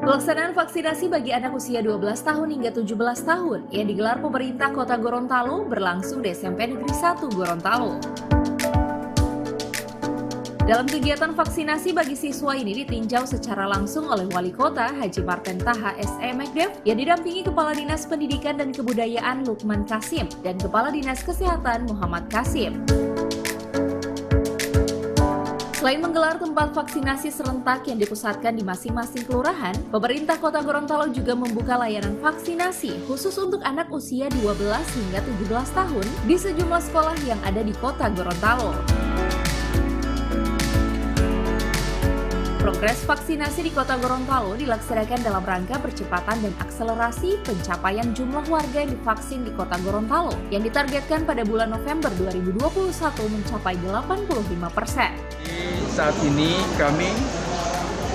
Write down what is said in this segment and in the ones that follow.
Pelaksanaan vaksinasi bagi anak usia 12 tahun hingga 17 tahun yang digelar pemerintah Kota Gorontalo berlangsung di SMP Negeri 1 Gorontalo. Dalam kegiatan vaksinasi bagi siswa ini ditinjau secara langsung oleh Wali Kota Haji Marten Taha SE Mekdev yang didampingi Kepala Dinas Pendidikan dan Kebudayaan Lukman Kasim dan Kepala Dinas Kesehatan Muhammad Kasim. Selain menggelar tempat vaksinasi serentak yang dipusatkan di masing-masing kelurahan, pemerintah Kota Gorontalo juga membuka layanan vaksinasi khusus untuk anak usia 12 hingga 17 tahun di sejumlah sekolah yang ada di Kota Gorontalo. Progres vaksinasi di Kota Gorontalo dilaksanakan dalam rangka percepatan dan akselerasi pencapaian jumlah warga yang divaksin di Kota Gorontalo yang ditargetkan pada bulan November 2021 mencapai 85%. Saat ini kami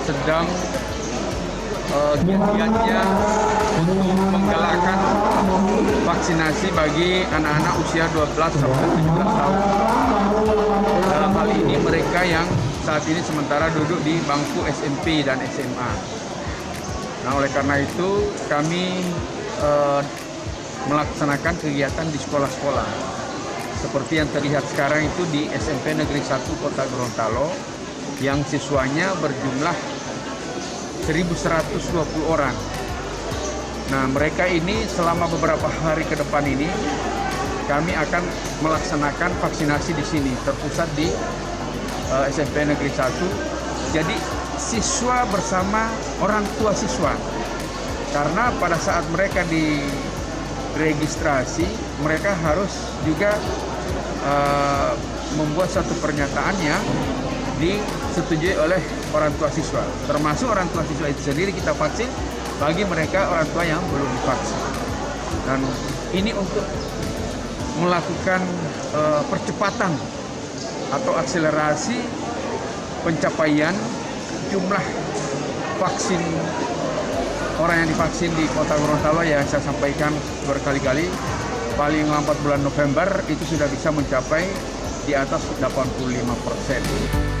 sedang giat-giatnya untuk menggalakkan vaksinasi bagi anak-anak usia 12 sampai 17 tahun. Dalam hal ini mereka yang saat ini sementara duduk di bangku SMP dan SMA. Nah, oleh karena itu kami melaksanakan kegiatan di sekolah-sekolah. Seperti yang terlihat sekarang itu di SMP Negeri 1 Kota Gorontalo yang siswanya berjumlah 1.120 orang. Nah, mereka ini selama beberapa hari ke depan ini kami akan melaksanakan vaksinasi di sini, terpusat di SMP Negeri 1. Jadi siswa bersama orang tua siswa. Karena pada saat mereka diregistrasi, mereka harus juga membuat satu pernyataan yang disetujui oleh orang tua siswa. Termasuk orang tua siswa itu sendiri kita vaksin bagi mereka orang tua yang belum divaksin. Dan ini untuk melakukan percepatan atau akselerasi pencapaian jumlah vaksin orang yang divaksin di Kota Gorontalo yang saya sampaikan berkali-kali, paling lambat bulan November itu sudah bisa mencapai di atas 85%.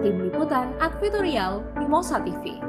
Tim Liputan Advertorial Mimosa TV.